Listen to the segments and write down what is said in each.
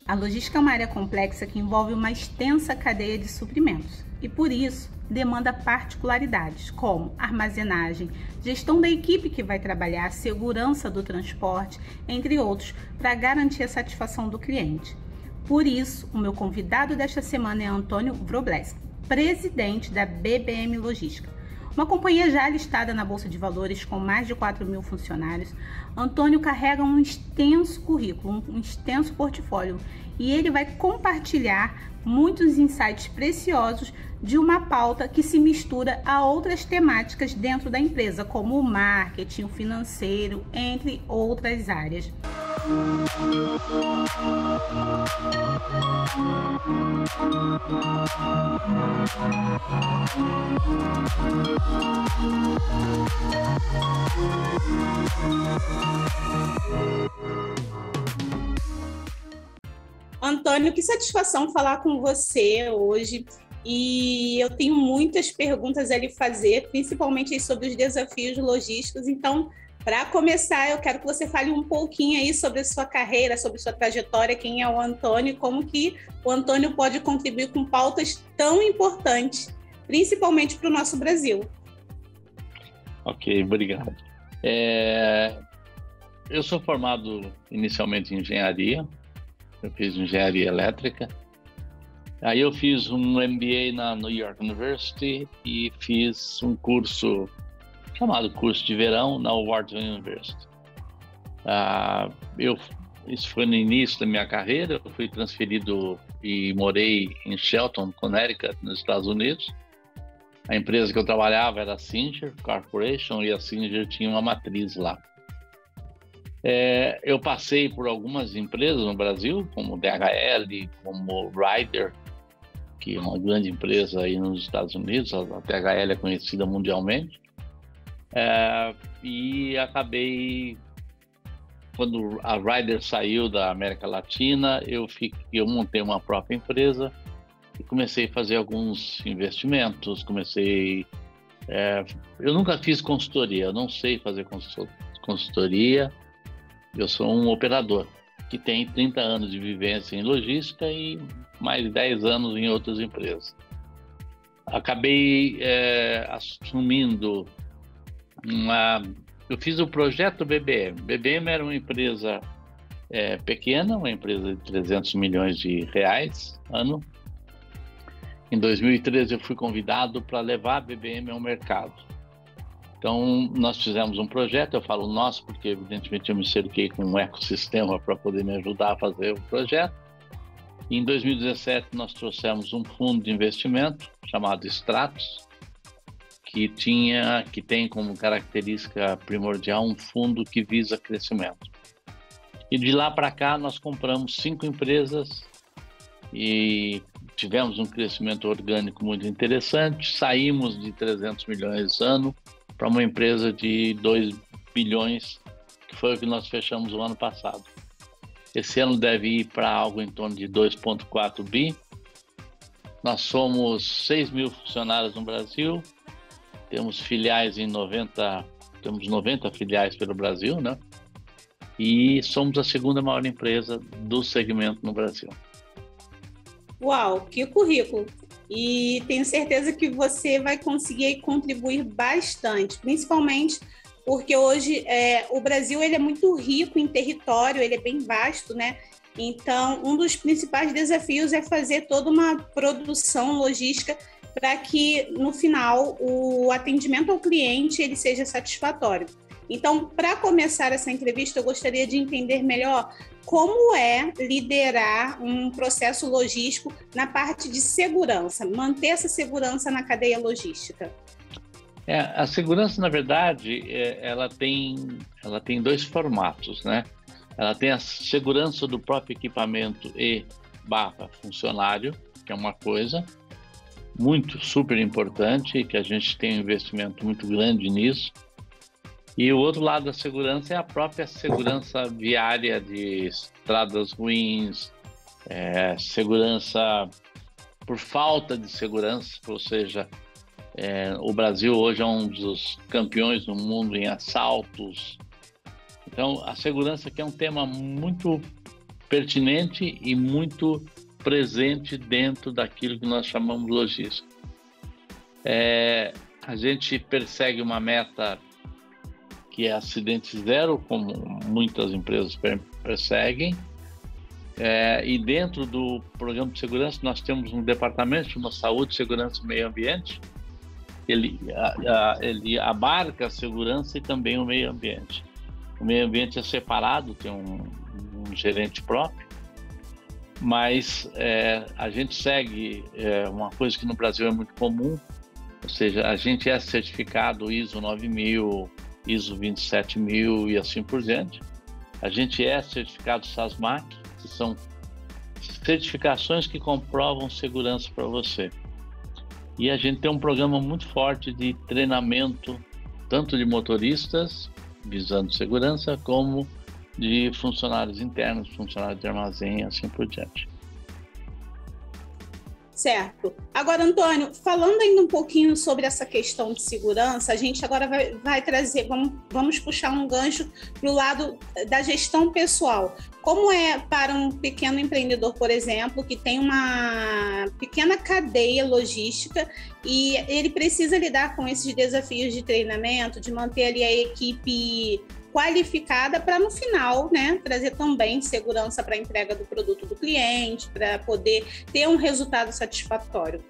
A logística é uma área complexa que envolve uma extensa cadeia de suprimentos e, por isso, demanda particularidades como armazenagem, gestão da equipe que vai trabalhar, segurança do transporte, entre outros, para garantir a satisfação do cliente. Por isso, o meu convidado desta semana é Antônio Wróblewski, presidente da BBM Logística. Uma companhia já listada na Bolsa de Valores com mais de 4.000 funcionários, Antônio carrega um extenso currículo, um extenso portfólio, e ele vai compartilhar muitos insights preciosos de uma pauta que se mistura a outras temáticas dentro da empresa, como o marketing, o financeiro, entre outras áreas. Antônio, que satisfação falar com você hoje. E eu tenho muitas perguntas a lhe fazer, principalmente sobre os desafios logísticos. Então, para começar, eu quero que você fale um pouquinho aí sobre a sua carreira, sobre a sua trajetória, quem é o Antônio, como que o Antônio pode contribuir com pautas tão importantes, principalmente para o nosso Brasil. Ok, obrigado. Eu sou formado inicialmente em engenharia, eu fiz engenharia elétrica. Aí eu fiz um MBA na New York University e fiz um curso chamado curso de verão na Wharton University. Isso foi no início da minha carreira. Eu fui transferido e morei em Shelton, Connecticut, nos Estados Unidos. A empresa que eu trabalhava era a Singer Corporation e a Singer tinha uma matriz lá. Eu passei por algumas empresas no Brasil, como DHL, como Ryder, que é uma grande empresa aí nos Estados Unidos. A DHL é conhecida mundialmente. E acabei, quando a Ryder saiu da América Latina, eu montei uma própria empresa e comecei a fazer alguns investimentos. Eu nunca fiz consultoria, eu não sei fazer consultoria. Eu sou um operador que tem 30 anos de vivência em logística e mais de 10 anos em outras empresas. Acabei assumindo eu fiz o projeto BBM. BBM era uma empresa pequena, uma empresa de 300 milhões de reais ano. Em 2013 eu fui convidado para levar a BBM ao mercado. Então nós fizemos um projeto, eu falo nosso porque evidentemente eu me cerquei com um ecossistema para poder me ajudar a fazer o projeto. E em 2017 nós trouxemos um fundo de investimento chamado Stratos, que tem como característica primordial um fundo que visa crescimento. E de lá para cá nós compramos 5 empresas e tivemos um crescimento orgânico muito interessante. Saímos de 300 milhões ano para uma empresa de 2 bilhões, que foi o que nós fechamos o ano passado. Esse ano deve ir para algo em torno de 2,4 bi. Nós somos 6 mil funcionários no Brasil. Temos filiais temos 90 filiais pelo Brasil, né? E somos a segunda maior empresa do segmento no Brasil. Uau, que currículo! E tenho certeza que você vai conseguir contribuir bastante, principalmente porque hoje o Brasil ele é muito rico em território, ele é bem vasto, né? Então, um dos principais desafios é fazer toda uma produção logística para que, no final, o atendimento ao cliente ele seja satisfatório. Então, para começar essa entrevista, eu gostaria de entender melhor como é liderar um processo logístico na parte de segurança, manter essa segurança na cadeia logística. A segurança, na verdade, ela tem 2 formatos, né? Ela tem a segurança do próprio equipamento /funcionário, que é uma coisa super importante, que a gente tem um investimento muito grande nisso. E o outro lado da segurança é a própria segurança viária de estradas ruins, segurança por falta de segurança, ou seja, o Brasil hoje é um dos campeões no mundo em assaltos. Então, a segurança aqui é um tema muito pertinente e muito presente dentro daquilo que nós chamamos de logística. A gente persegue uma meta que é acidente zero, como muitas empresas perseguem, e dentro do programa de segurança nós temos um departamento chamado Saúde, Segurança e Meio Ambiente. Ele abarca a segurança e também o meio ambiente. O meio ambiente é separado, tem um gerente próprio, mas a gente segue uma coisa que no Brasil é muito comum, ou seja, a gente é certificado ISO 9000, ISO 27000 e assim por diante. A gente é certificado SASMAC, que são certificações que comprovam segurança para você. E a gente tem um programa muito forte de treinamento, tanto de motoristas, visando segurança, como de funcionários internos, funcionários de armazém e assim por diante. Certo. Agora, Antônio, falando ainda um pouquinho sobre essa questão de segurança, a gente agora vai trazer, vamos puxar um gancho para o lado da gestão pessoal. Como é para um pequeno empreendedor, por exemplo, que tem uma pequena cadeia logística e ele precisa lidar com esses desafios de treinamento, de manter ali a equipe qualificada para no final, né, trazer também segurança para a entrega do produto do cliente, para poder ter um resultado satisfatório?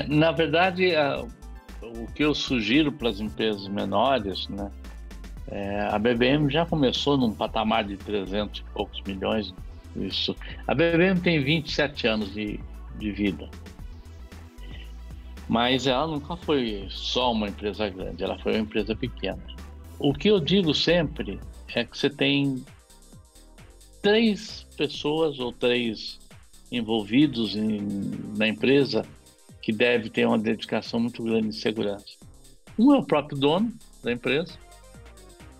Na verdade, o que eu sugiro para as empresas menores, né, a BBM já começou num patamar de 300 e poucos milhões. Isso. A BBM tem 27 anos de vida, mas ela nunca foi só uma empresa grande, ela foi uma empresa pequena. O que eu digo sempre é que você tem 3 pessoas ou 3 envolvidos na empresa que deve ter uma dedicação muito grande de segurança. Um é o próprio dono da empresa,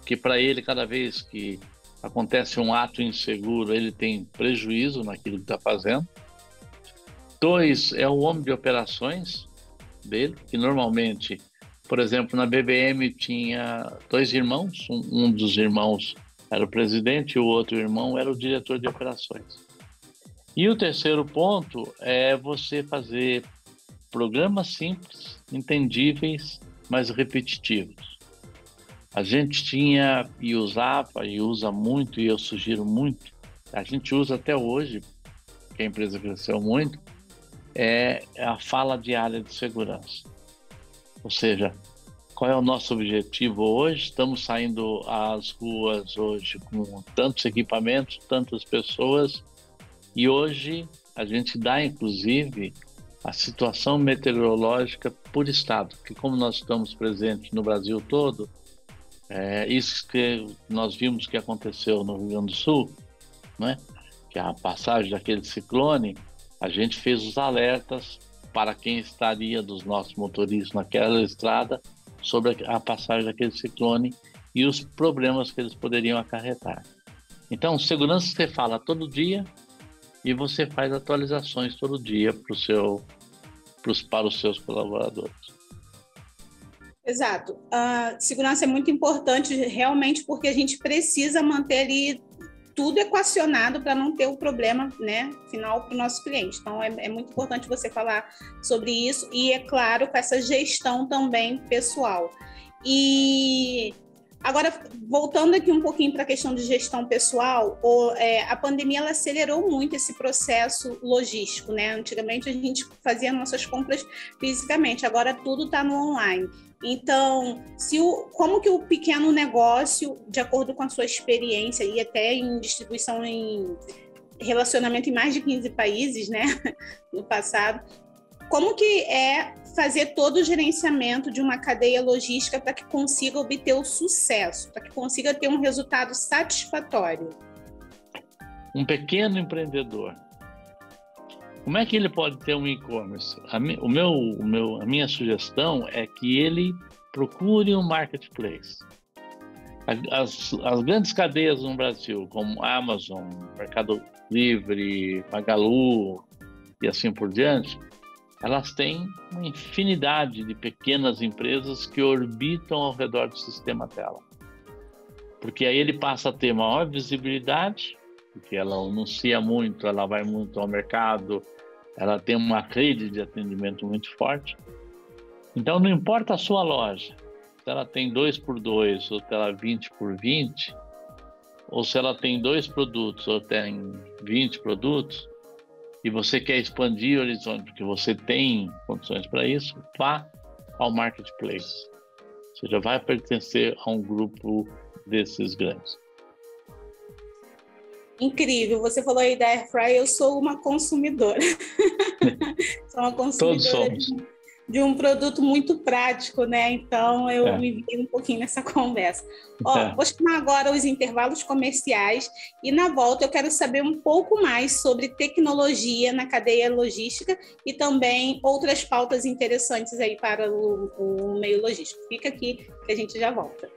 que para ele, cada vez que acontece um ato inseguro, ele tem prejuízo naquilo que está fazendo. 2 é o homem de operações dele, que normalmente, por exemplo, na BBM tinha 2 irmãos, um dos irmãos era o presidente e o outro irmão era o diretor de operações. E o terceiro ponto é você fazer programas simples, entendíveis, mas repetitivos. A gente tinha e usava e usa muito, e eu sugiro muito, a gente usa até hoje, que a empresa cresceu muito, é a fala diária de segurança. Ou seja, qual é o nosso objetivo hoje? Estamos saindo às ruas hoje com tantos equipamentos, tantas pessoas, e hoje a gente dá, inclusive, a situação meteorológica por estado, que como nós estamos presentes no Brasil todo, isso que nós vimos que aconteceu no Rio Grande do Sul, né? Que a passagem daquele ciclone, a gente fez os alertas para quem estaria dos nossos motoristas naquela estrada sobre a passagem daquele ciclone e os problemas que eles poderiam acarretar. Então, segurança você fala todo dia e você faz atualizações todo dia para os seus colaboradores. Exato. A segurança é muito importante realmente porque a gente precisa manter ali tudo equacionado para não ter o problema, né, final para o nosso cliente. Então, é muito importante você falar sobre isso e, é claro, com essa gestão também pessoal. E agora, voltando aqui um pouquinho para a questão de gestão pessoal, a pandemia ela acelerou muito esse processo logístico, né? Antigamente a gente fazia nossas compras fisicamente, agora tudo está no online. Então, como que o pequeno negócio, de acordo com a sua experiência e até em distribuição em relacionamento em mais de 15 países, né, no passado, como que é fazer todo o gerenciamento de uma cadeia logística para que consiga obter o sucesso, para que consiga ter um resultado satisfatório? Um pequeno empreendedor, como é que ele pode ter um e-commerce? A minha sugestão é que ele procure um marketplace. As grandes cadeias no Brasil, como Amazon, Mercado Livre, Magalu e assim por diante, elas têm uma infinidade de pequenas empresas que orbitam ao redor do sistema dela. Porque aí ele passa a ter maior visibilidade porque ela anuncia muito, ela vai muito ao mercado, ela tem uma rede de atendimento muito forte. Então, não importa a sua loja, se ela tem 2x2 ou se ela 20x20, ou se ela tem 2 produtos ou tem 20 produtos, e você quer expandir o horizonte, porque você tem condições para isso, vá ao marketplace. Você já vai pertencer a um grupo desses grandes. Incrível, você falou aí da Airfryer, eu sou uma consumidora. Sou uma consumidora. Todos somos. De um produto muito prático, né? Então eu me vi um pouquinho nessa conversa. Vou chamar agora os intervalos comerciais e na volta eu quero saber um pouco mais sobre tecnologia na cadeia logística e também outras pautas interessantes aí para o meio logístico. Fica aqui que a gente já volta.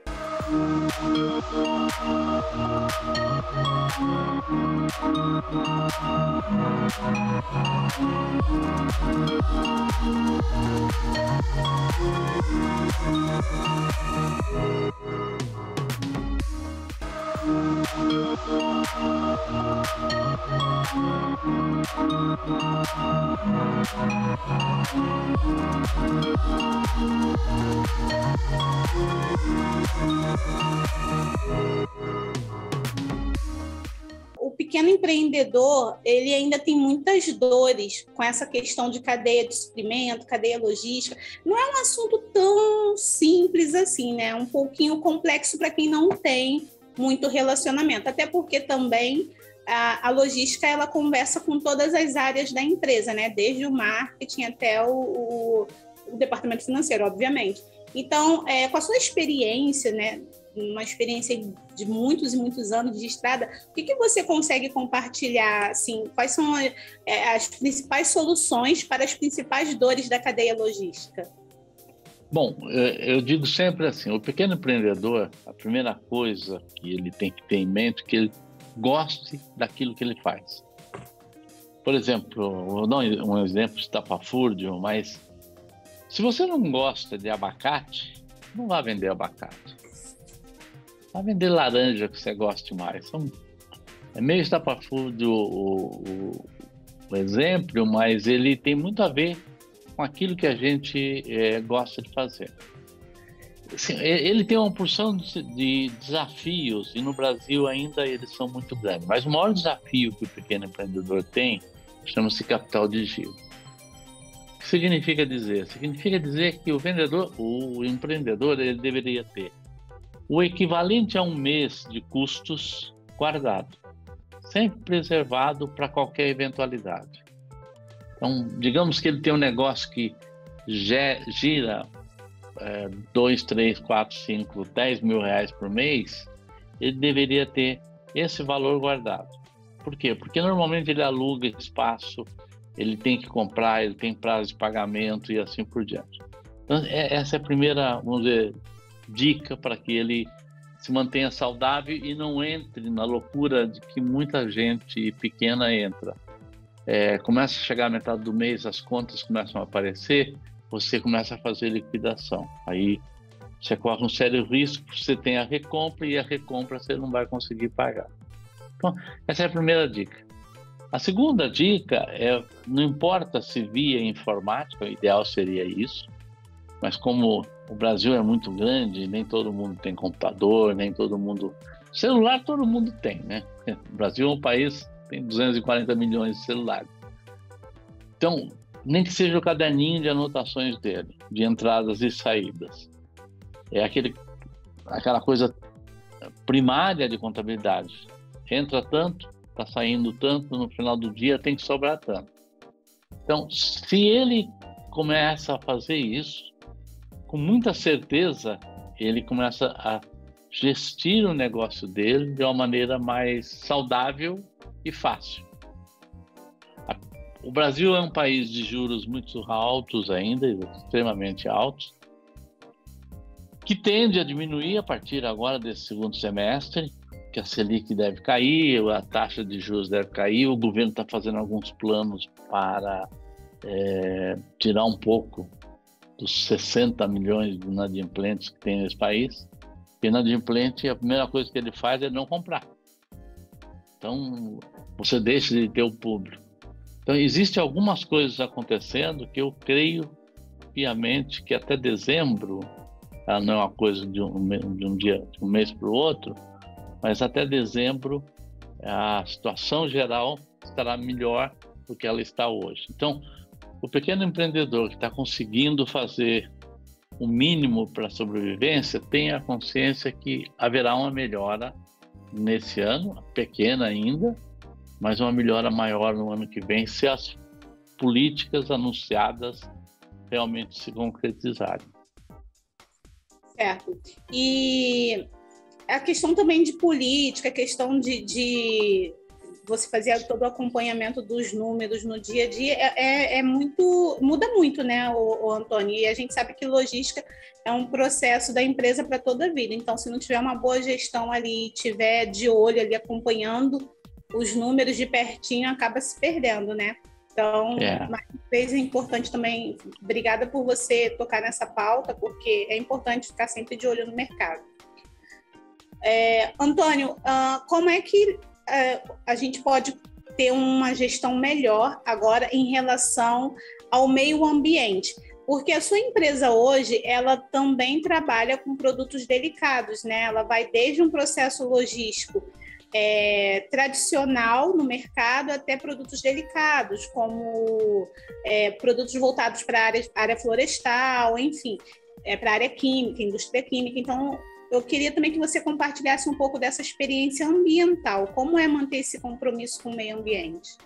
O pequeno empreendedor, ele ainda tem muitas dores com essa questão de cadeia de suprimento, cadeia logística. Não é um assunto tão simples assim, né? É um pouquinho complexo para quem não tem muito relacionamento, até porque também a logística ela conversa com todas as áreas da empresa, né? Desde o marketing até o departamento financeiro, obviamente. Então, com a sua experiência, né? Uma experiência de muitos e muitos anos de estrada, o que você consegue compartilhar? Assim, quais são as principais soluções para as principais dores da cadeia logística? Bom, eu digo sempre assim, o pequeno empreendedor, a primeira coisa que ele tem que ter em mente é que ele goste daquilo que ele faz. Por exemplo, vou dar um exemplo estapafúrdio, mas se você não gosta de abacate, não vá vender abacate. Vai vender laranja que você goste mais. É meio estapafúrdio o exemplo, mas ele tem muito a ver com aquilo que a gente gosta de fazer. Assim, ele tem uma porção de desafios e no Brasil ainda eles são muito grandes. Mas o maior desafio que o pequeno empreendedor tem chama-se capital de giro. O que significa dizer? Significa dizer que o empreendedor, ele deveria ter o equivalente a um mês de custos guardado, sempre preservado para qualquer eventualidade. Então, digamos que ele tem um negócio que gira 2, 3, 4, 5, 10 mil reais por mês, ele deveria ter esse valor guardado. Por quê? Porque normalmente ele aluga espaço, ele tem que comprar, ele tem prazo de pagamento e assim por diante. Então, essa é a primeira, vamos dizer, dica para que ele se mantenha saudável e não entre na loucura de que muita gente pequena entra. Começa a chegar a metade do mês, as contas começam a aparecer, você começa a fazer liquidação. Aí você corre um sério risco, você tem a recompra e a recompra você não vai conseguir pagar. Então, essa é a primeira dica. A segunda dica não importa se via informática, o ideal seria isso, mas como o Brasil é muito grande, nem todo mundo tem computador, nem todo mundo... Celular todo mundo tem, né? O Brasil é um país que tem 240 milhões de celulares. Então, nem que seja o caderninho de anotações dele, de entradas e saídas. É aquela coisa primária de contabilidade. Entra tanto, está saindo tanto, no final do dia tem que sobrar tanto. Então, se ele começa a fazer isso, com muita certeza, ele começa a gestir o negócio dele de uma maneira mais saudável e fácil. O Brasil é um país de juros muito altos ainda, extremamente altos, que tende a diminuir a partir agora desse segundo semestre, que a Selic deve cair, a taxa de juros deve cair, o governo está fazendo alguns planos para tirar um pouco dos 60 milhões de inadimplentes que tem nesse país. Porque inadimplente, a primeira coisa que ele faz é não comprar. Então, você deixa de ter o público. Então, existem algumas coisas acontecendo que eu creio piamente que até dezembro, não é uma coisa de um dia, de um mês para o outro, mas até dezembro a situação geral estará melhor do que ela está hoje. Então, o pequeno empreendedor que está conseguindo fazer o mínimo para a sobrevivência tem a consciência que haverá uma melhora nesse ano, pequena ainda, mas uma melhora maior no ano que vem, se as políticas anunciadas realmente se concretizarem. Certo. E a questão também de política, a questão de você fazer todo o acompanhamento dos números no dia a dia muda muito, né, o Antônio? E a gente sabe que logística é um processo da empresa para toda a vida. Então, se não tiver uma boa gestão ali, tiver de olho ali acompanhando os números de pertinho, acaba se perdendo, né? Então, mais uma vez é importante também, obrigada por você tocar nessa pauta, porque é importante ficar sempre de olho no mercado. Antônio, como é que a gente pode ter uma gestão melhor agora em relação ao meio ambiente? Porque a sua empresa hoje, ela também trabalha com produtos delicados, né? Ela vai desde um processo logístico tradicional no mercado até produtos delicados, como produtos voltados para a área florestal, enfim, para a área química, indústria química. Então, eu queria também que você compartilhasse um pouco dessa experiência ambiental. Como é manter esse compromisso com o meio ambiente?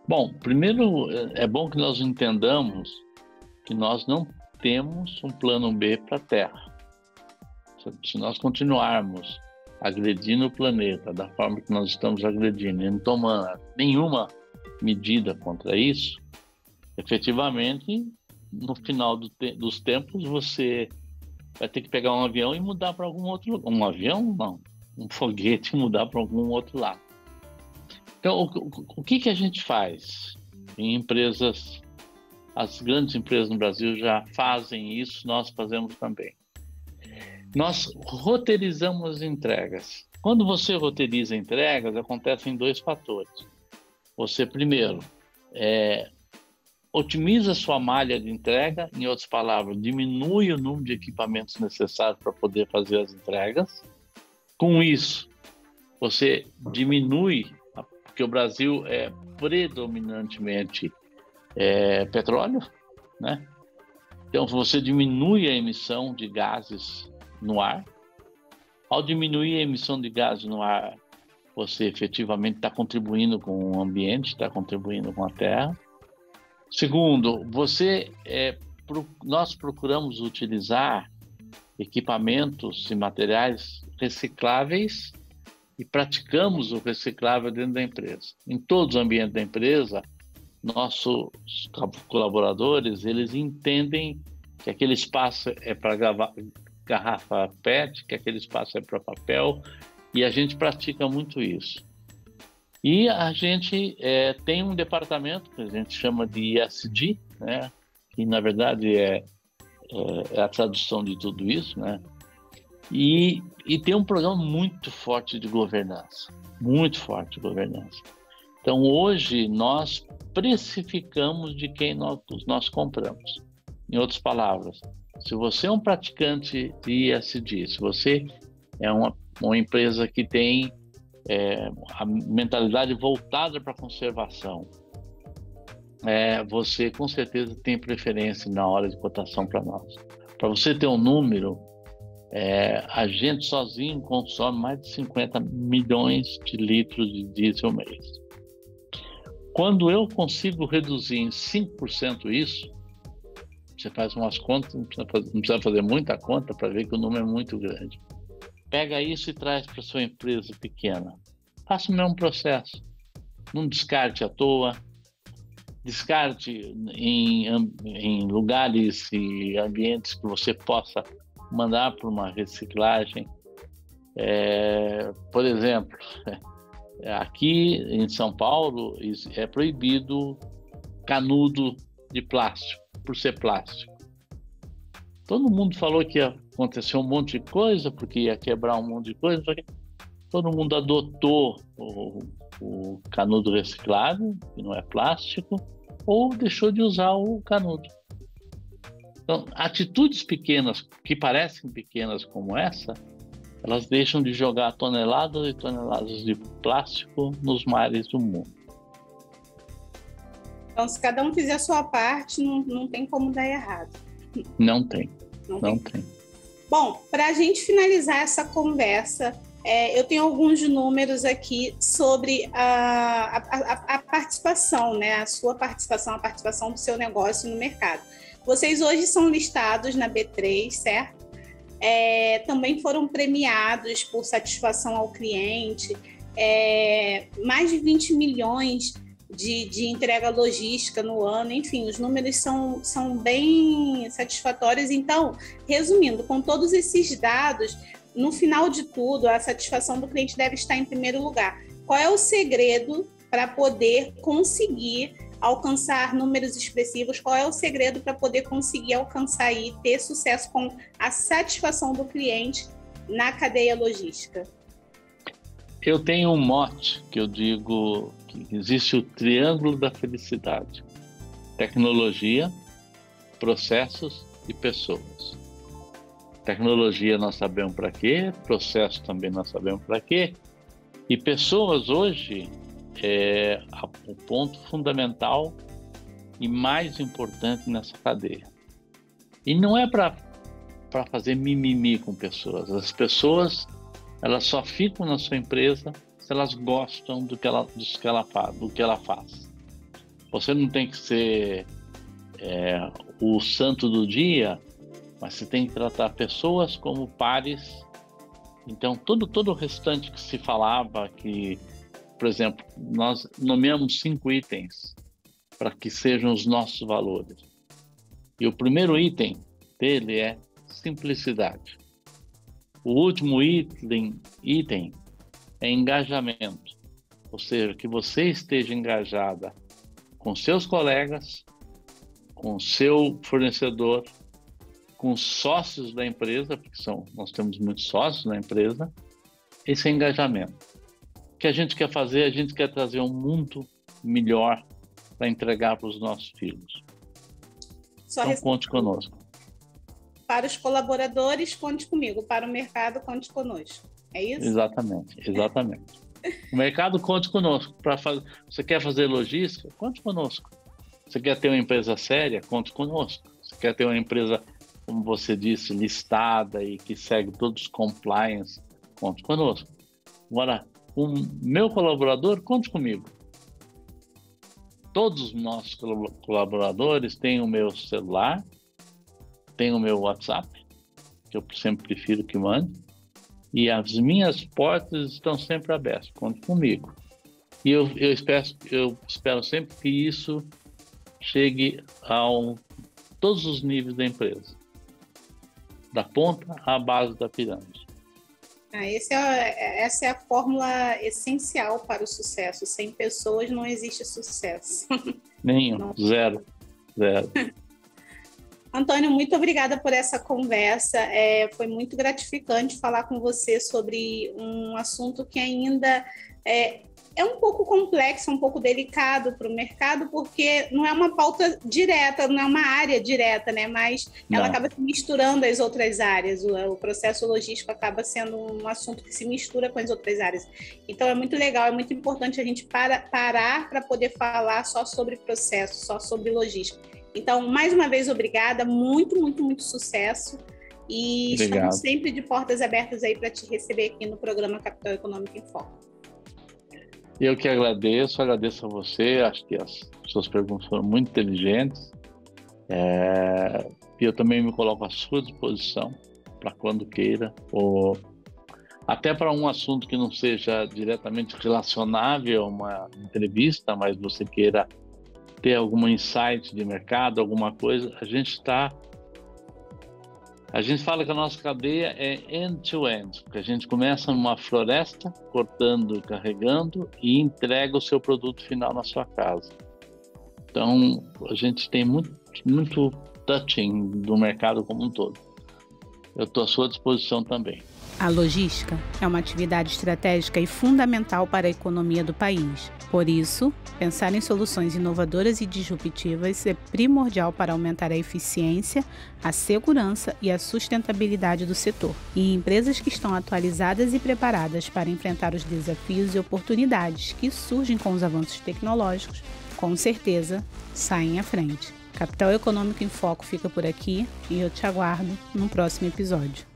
Bom, primeiro é bom que nós entendamos que nós não temos um plano B para a Terra. Se nós continuarmos agredindo o planeta da forma que nós estamos agredindo e não tomando nenhuma medida contra isso, efetivamente, no final dos tempos, você vai ter que pegar um avião e mudar para algum outro lugar. Um avião, não. Um foguete e mudar para algum outro lado. Então, o que a gente faz em empresas? As grandes empresas no Brasil já fazem isso, nós fazemos também. Nós roteirizamos as entregas. Quando você roteiriza entregas, acontecem dois fatores. Você, primeiro, otimiza sua malha de entrega, em outras palavras, diminui o número de equipamentos necessários para poder fazer as entregas. Com isso, você diminui, porque o Brasil é predominantemente petróleo, né? Então, você diminui a emissão de gases no ar. Ao diminuir a emissão de gases no ar, você efetivamente está contribuindo com o ambiente, está contribuindo com a terra. Segundo, nós procuramos utilizar equipamentos e materiais recicláveis e praticamos o reciclável dentro da empresa. Em todos os ambientes da empresa, nossos colaboradores, eles entendem que aquele espaço é para garrafa PET, que aquele espaço é para papel, e a gente pratica muito isso. E a gente tem um departamento que a gente chama de ESG, né? Que na verdade é a tradução de tudo isso, né? E tem um programa muito forte de governança, muito forte de governança. Então hoje nós precificamos de quem nós compramos. Em outras palavras, se você é um praticante de ESG, se você é uma empresa que tem a mentalidade voltada para a conservação, você com certeza tem preferência na hora de cotação para nós. Para você ter um número, a gente sozinho consome mais de 50 milhões de litros de diesel mês. Quando eu consigo reduzir em 5% isso, você faz umas contas, não precisa fazer muita conta para ver que o número é muito grande. Pega isso e traz para sua empresa pequena. Faça o mesmo processo. Não descarte à toa. Descarte em lugares e ambientes que você possa mandar para uma reciclagem. Por exemplo, aqui em São Paulo é proibido canudo de plástico, por ser plástico. Todo mundo falou que ia acontecer um monte de coisa, porque ia quebrar um monte de coisa. todo mundo adotou o canudo reciclável, que não é plástico, ou deixou de usar o canudo. Então, atitudes pequenas, que parecem pequenas como essa, elas deixam de jogar toneladas e toneladas de plástico nos mares do mundo. Então, se cada um fizer a sua parte, não tem como dar errado. Não tem. Bom, para a gente finalizar essa conversa, eu tenho alguns números aqui sobre a participação, né? A sua participação, a participação do seu negócio no mercado. Vocês hoje são listados na B3, certo? Também foram premiados por satisfação ao cliente, mais de 20 milhões de entrega logística no ano, enfim, os números são bem satisfatórios. Então, resumindo, com todos esses dados, no final de tudo, a satisfação do cliente deve estar em primeiro lugar. Qual é o segredo para poder conseguir alcançar números expressivos? Qual é o segredo para poder conseguir alcançar e ter sucesso com a satisfação do cliente na cadeia logística? Eu tenho um mote que eu digo que existe o triângulo da felicidade: tecnologia, processos e pessoas. Tecnologia nós sabemos para quê, processo também nós sabemos para quê, e pessoas hoje é o ponto fundamental e mais importante nessa cadeia. E não é para fazer mimimi com pessoas. As pessoas, elas só ficam na sua empresa se elas gostam do que ela faz. Você não tem que ser o santo do dia, mas você tem que tratar pessoas como pares. Então, todo o restante que se falava, que, por exemplo, nós nomeamos 5 itens para que sejam os nossos valores. E o primeiro item dele é simplicidade. O último item é engajamento, ou seja, que você esteja engajada com seus colegas, com seu fornecedor, com os sócios da empresa, porque nós temos muitos sócios na empresa. Esse é engajamento. O que a gente quer fazer? A gente quer trazer um mundo melhor para entregar para os nossos filhos. Então, conte conosco. Para os colaboradores, conte comigo. Para o mercado, conte conosco. É isso? Exatamente. O mercado, conte conosco. Você quer fazer logística? Conte conosco. Você quer ter uma empresa séria? Conte conosco. Você quer ter uma empresa, como você disse, listada e que segue todos os compliance? Conte conosco. Agora, o meu colaborador, conte comigo. Todos os nossos colaboradores têm o meu celular, têm o meu WhatsApp, que eu sempre prefiro que mande, e as minhas portas estão sempre abertas. Conte comigo. E eu espero sempre que isso chegue a todos os níveis da empresa, da ponta à base da pirâmide. Essa é a fórmula essencial para o sucesso. Sem pessoas não existe sucesso. Nenhum, não. Zero. Antônio, muito obrigada por essa conversa. Foi muito gratificante falar com você sobre um assunto que ainda é um pouco complexo, um pouco delicado para o mercado, porque não é uma pauta direta, não é uma área direta, né? Mas ela acaba se misturando às outras áreas. O processo logístico acaba sendo um assunto que se mistura com as outras áreas. Então, é muito legal, é muito importante a gente parar para poder falar só sobre processo, só sobre logística. Então, mais uma vez, obrigada, muito, muito, muito sucesso. E obrigado. Estamos sempre de portas abertas aí para te receber aqui no programa Capital Econômico em Foco. Eu que agradeço a você, acho que as suas perguntas foram muito inteligentes. E eu também me coloco à sua disposição para quando queira, ou até para um assunto que não seja diretamente relacionável a uma entrevista, mas você queira ter algum insight de mercado, alguma coisa, a gente fala que a nossa cadeia é end-to-end, porque a gente começa numa floresta, cortando e carregando, e entrega o seu produto final na sua casa. Então, a gente tem muito touching do mercado como um todo. Eu estou à sua disposição também. A logística é uma atividade estratégica e fundamental para a economia do país. Por isso, pensar em soluções inovadoras e disruptivas é primordial para aumentar a eficiência, a segurança e a sustentabilidade do setor. E empresas que estão atualizadas e preparadas para enfrentar os desafios e oportunidades que surgem com os avanços tecnológicos, com certeza, saem à frente. Capital Econômico em Foco fica por aqui e eu te aguardo no próximo episódio.